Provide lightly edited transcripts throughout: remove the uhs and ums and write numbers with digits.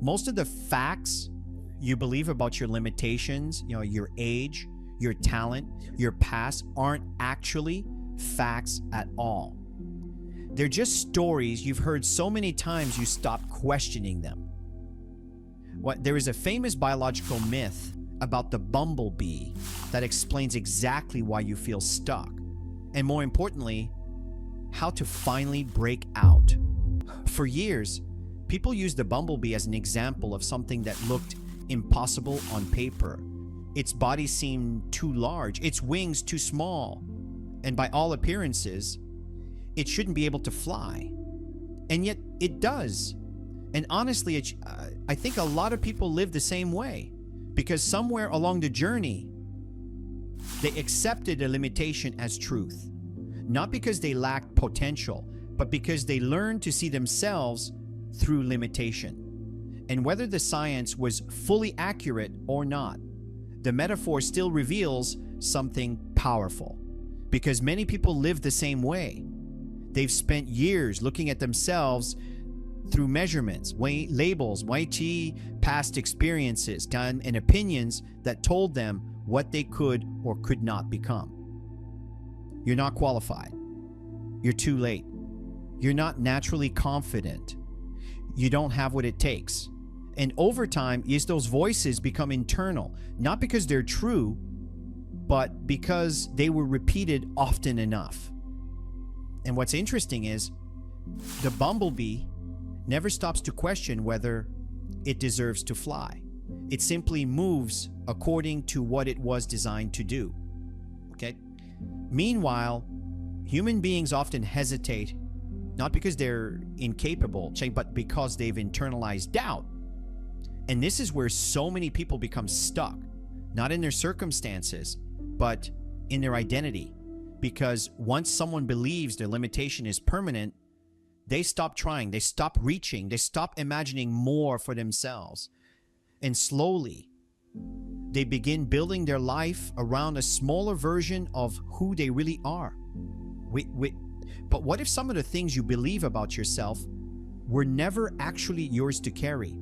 Most of the facts you believe about your limitations, your age, your talent, your past, aren't actually facts at all. They're just stories you've heard so many times you stop questioning them. There is a famous biological myth about the bumblebee that explains exactly why you feel stuck, and more importantly, how to finally break out. For years, people used the bumblebee as an example of something that looked impossible on paper. Its body seemed too large, its wings too small, and by all appearances, it shouldn't be able to fly. And yet it does. And honestly, I think a lot of people live the same way, because somewhere along the journey, they accepted a limitation as truth. Not because they lacked potential, but because they learned to see themselves through limitation. And whether the science was fully accurate or not, the metaphor still reveals something powerful. Because many people live the same way. They've spent years looking at themselves through measurements, labels, past experiences, and opinions that told them what they could or could not become. You're not qualified. You're too late. You're not naturally confident. You don't have what it takes. And over time, those voices become internal, not because they're true, but because they were repeated often enough. And what's interesting is, the bumblebee never stops to question whether it deserves to fly. It simply moves according to what it was designed to do. Okay? Meanwhile, human beings often hesitate, not because they're incapable, but because they've internalized doubt. And this is where so many people become stuck, not in their circumstances, but in their identity. Because once someone believes their limitation is permanent, they stop trying, they stop reaching, they stop imagining more for themselves. And slowly, they begin building their life around a smaller version of who they really are. But what if some of the things you believe about yourself were never actually yours to carry?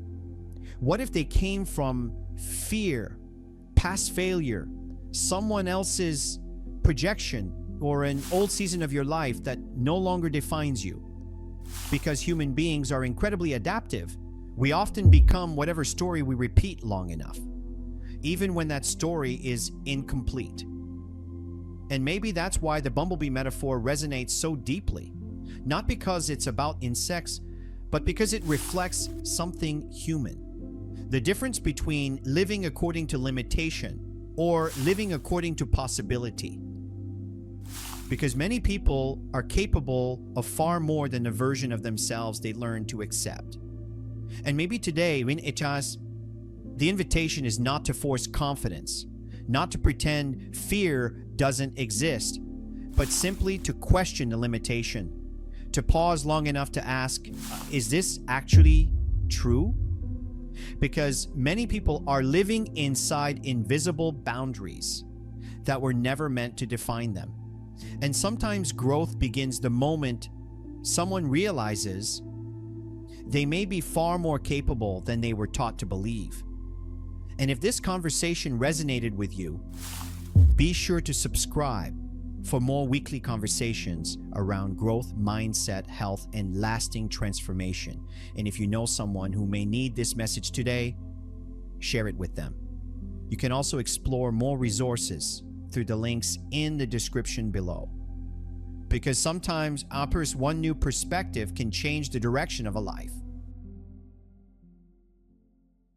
What if they came from fear, past failure, someone else's projection, or an old season of your life that no longer defines you? Because human beings are incredibly adaptive, we often become whatever story we repeat long enough, even when that story is incomplete. And maybe that's why the bumblebee metaphor resonates so deeply. Not because it's about insects, but because it reflects something human. The difference between living according to limitation or living according to possibility. Because many people are capable of far more than the version of themselves they learn to accept. And maybe today, the invitation is not to force confidence, not to pretend fear doesn't exist, but simply to question the limitation, to pause long enough to ask, is this actually true? Because many people are living inside invisible boundaries that were never meant to define them. And sometimes growth begins the moment someone realizes they may be far more capable than they were taught to believe. And if this conversation resonated with you, be sure to subscribe for more weekly conversations around growth, mindset, health, and lasting transformation. And if you know someone who may need this message today, share it with them. You can also explore more resources through the links in the description below. Because sometimes one new perspective can change the direction of a life.